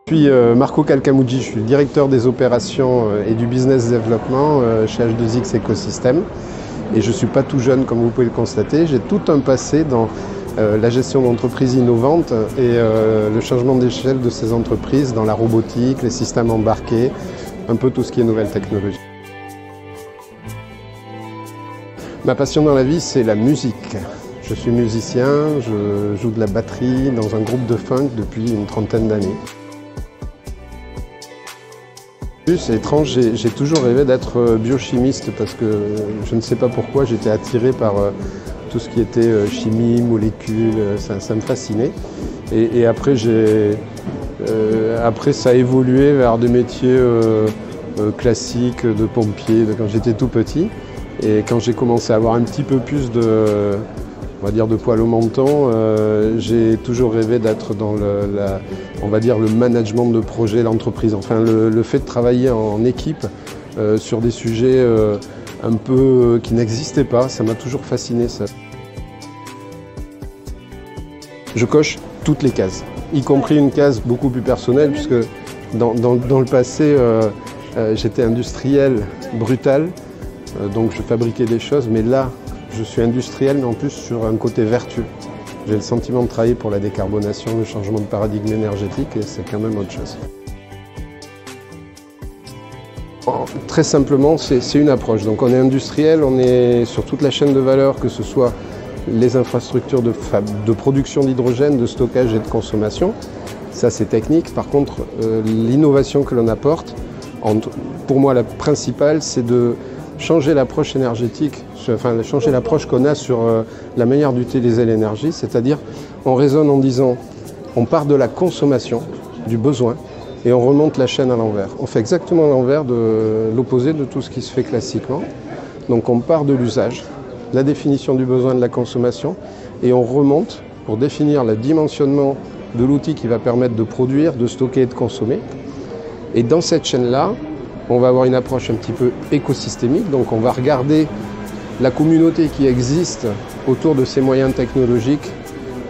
Je suis Marco Calcamucci, je suis le directeur des opérations et du business développement chez H2X Écosystème. Et je ne suis pas tout jeune, comme vous pouvez le constater. J'ai tout un passé dans la gestion d'entreprises innovantes et le changement d'échelle de ces entreprises dans la robotique, les systèmes embarqués, un peu tout ce qui est nouvelle technologie. Ma passion dans la vie, c'est la musique. Je suis musicien, je joue de la batterie dans un groupe de funk depuis une trentaine d'années. C'est étrange, j'ai toujours rêvé d'être biochimiste parce que je ne sais pas pourquoi j'étais attiré par tout ce qui était chimie, molécules, ça me fascinait. Et après, ça a évolué vers des métiers classiques de pompier quand j'étais tout petit. Et quand j'ai commencé à avoir un petit peu plus de poil au menton, j'ai toujours rêvé d'être dans le management de projet, l'entreprise. Enfin, le fait de travailler en équipe sur des sujets un peu qui n'existaient pas, ça m'a toujours fasciné, ça. Je coche toutes les cases, y compris une case beaucoup plus personnelle, puisque dans le passé, j'étais industriel brutal, donc je fabriquais des choses, mais là, je suis industriel, mais en plus sur un côté vertueux. J'ai le sentiment de travailler pour la décarbonation, le changement de paradigme énergétique, et c'est quand même autre chose. Très simplement, c'est une approche. Donc on est industriel, on est sur toute la chaîne de valeur, que ce soit les infrastructures de production d'hydrogène, de stockage et de consommation. Ça, c'est technique. Par contre, l'innovation que l'on apporte, pour moi, la principale, c'est de changer l'approche énergétique, changer l'approche qu'on a sur la manière d'utiliser l'énergie, c'est-à-dire on raisonne en disant on part de la consommation, du besoin, et on remonte la chaîne à l'envers. On fait exactement l'envers de l'opposé de tout ce qui se fait classiquement. Donc on part de l'usage, la définition du besoin de la consommation, et on remonte pour définir le dimensionnement de l'outil qui va permettre de produire, de stocker et de consommer. Et dans cette chaîne-là, on va avoir une approche un petit peu écosystémique, donc on va regarder la communauté qui existe autour de ces moyens technologiques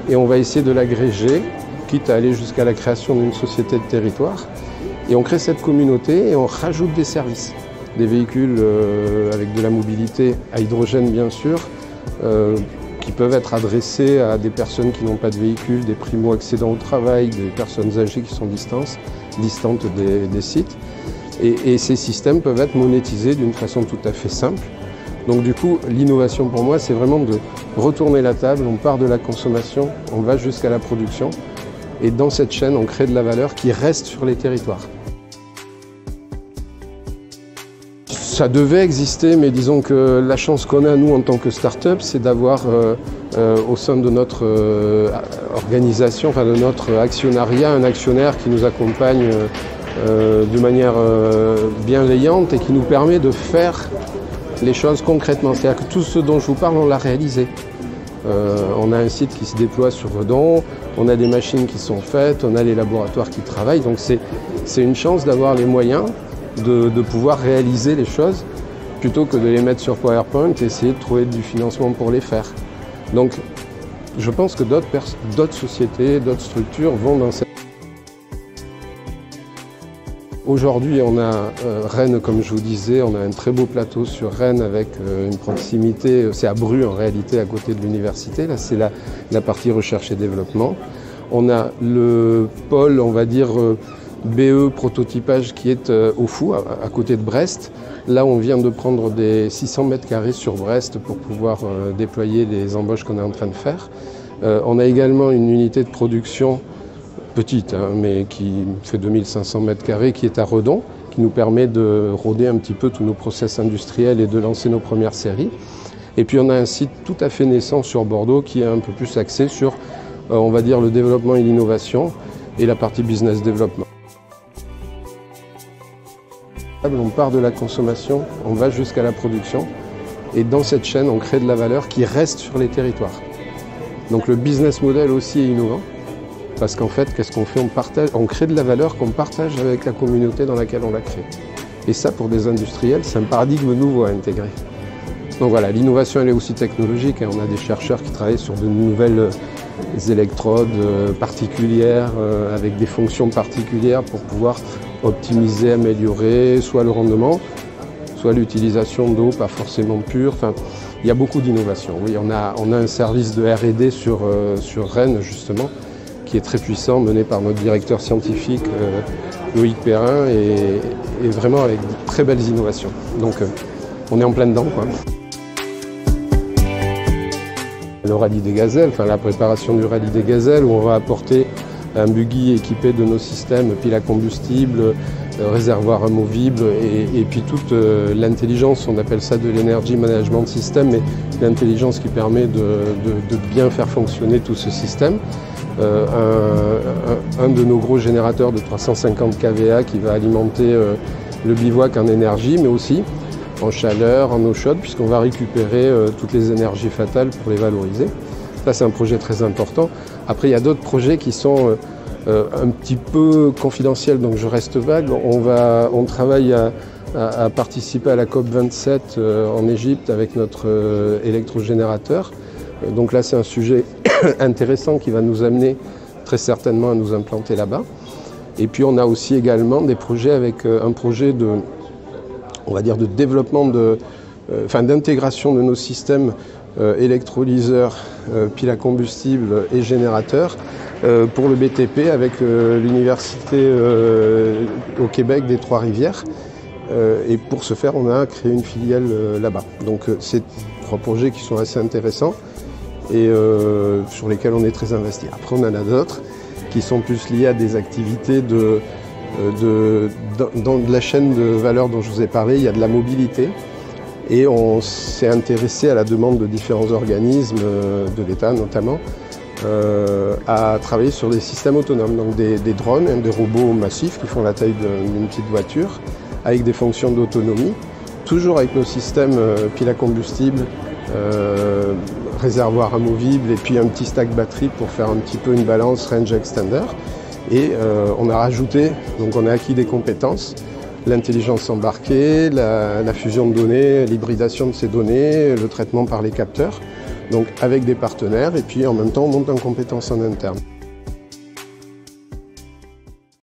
et on va essayer de l'agréger, quitte à aller jusqu'à la création d'une société de territoire. Et on crée cette communauté et on rajoute des services, des véhicules avec de la mobilité à hydrogène bien sûr, qui peuvent être adressés à des personnes qui n'ont pas de véhicule, des primo-accédants au travail, des personnes âgées qui sont distantes des sites. Et ces systèmes peuvent être monétisés d'une façon tout à fait simple. Donc du coup, l'innovation pour moi, c'est vraiment de retourner la table, on part de la consommation, on va jusqu'à la production. Et dans cette chaîne, on crée de la valeur qui reste sur les territoires. Ça devait exister, mais disons que la chance qu'on a, nous, en tant que start-up, c'est d'avoir au sein de notre organisation, enfin de notre actionnariat, un actionnaire qui nous accompagne de manière bienveillante et qui nous permet de faire les choses concrètement. C'est-à-dire que tout ce dont je vous parle, on l'a réalisé. On a un site qui se déploie sur Redon, on a des machines qui sont faites, on a les laboratoires qui travaillent. Donc c'est une chance d'avoir les moyens de pouvoir réaliser les choses plutôt que de les mettre sur PowerPoint et essayer de trouver du financement pour les faire. Donc je pense que d'autres sociétés, d'autres structures vont dans cette... Aujourd'hui, on a Rennes, comme je vous disais, on a un très beau plateau sur Rennes avec une proximité, c'est à Bru en réalité, à côté de l'université. Là, c'est la partie recherche et développement. On a le pôle, on va dire, BE prototypage qui est au Fou, à côté de Brest. Là, on vient de prendre des 600 mètres carrés sur Brest pour pouvoir déployer les embauches qu'on est en train de faire. On a également une unité de production petite, mais qui fait 2500 mètres carrés, qui est à Redon, qui nous permet de roder un petit peu tous nos process industriels et de lancer nos premières séries. Et puis on a un site tout à fait naissant sur Bordeaux qui est un peu plus axé sur, on va dire, le développement et l'innovation et la partie business développement. On part de la consommation, on va jusqu'à la production et dans cette chaîne, on crée de la valeur qui reste sur les territoires. Donc le business model aussi est innovant. Parce qu'en fait, qu'est-ce qu'on fait? On crée de la valeur qu'on partage avec la communauté dans laquelle on la crée. Et ça, pour des industriels, c'est un paradigme nouveau à intégrer. Donc voilà, l'innovation elle est aussi technologique. On a des chercheurs qui travaillent sur de nouvelles électrodes particulières avec des fonctions particulières pour pouvoir optimiser, améliorer soit le rendement, soit l'utilisation d'eau pas forcément pure. Enfin, il y a beaucoup d'innovation. Oui, on a un service de R&D sur Rennes justement qui est très puissant, mené par notre directeur scientifique Loïc Perrin et vraiment avec de très belles innovations. Donc on est en plein dedans, quoi. Le rallye des gazelles, enfin la préparation du rallye des gazelles où on va apporter un buggy équipé de nos systèmes, pile à combustible, réservoir amovible et puis toute l'intelligence, on appelle ça de l'energy management system, mais l'intelligence qui permet de bien faire fonctionner tout ce système. Un de nos gros générateurs de 350 kVA qui va alimenter le bivouac en énergie, mais aussi en chaleur, en eau chaude, puisqu'on va récupérer toutes les énergies fatales pour les valoriser. Ça, c'est un projet très important. Après, il y a d'autres projets qui sont un petit peu confidentiels, donc je reste vague. On travaille à participer à la COP27 en Égypte avec notre électrogénérateur. Donc là, c'est un sujet intéressant qui va nous amener très certainement à nous implanter là-bas. Et puis, on a aussi également des projets avec un projet de, on va dire, de développement, d'intégration de nos systèmes électrolyseurs, piles à combustible et générateurs pour le BTP avec l'université au Québec des Trois-Rivières. Et pour ce faire, on a créé une filiale là-bas. Donc c'est 3 projets qui sont assez intéressants et sur lesquels on est très investi. Après, on en a d'autres qui sont plus liés à des activités dans la chaîne de valeur dont je vous ai parlé. Il y a de la mobilité et on s'est intéressé à la demande de différents organismes, de l'État notamment, à travailler sur des systèmes autonomes, donc des drones, des robots massifs qui font la taille d'une petite voiture, avec des fonctions d'autonomie, toujours avec nos systèmes piles à combustible, réservoir amovible et puis un petit stack batterie pour faire un petit peu une balance range extender. Et on a rajouté, donc on a acquis des compétences, l'intelligence embarquée, la fusion de données, l'hybridation de ces données, le traitement par les capteurs, donc avec des partenaires et puis en même temps on monte en compétences en interne.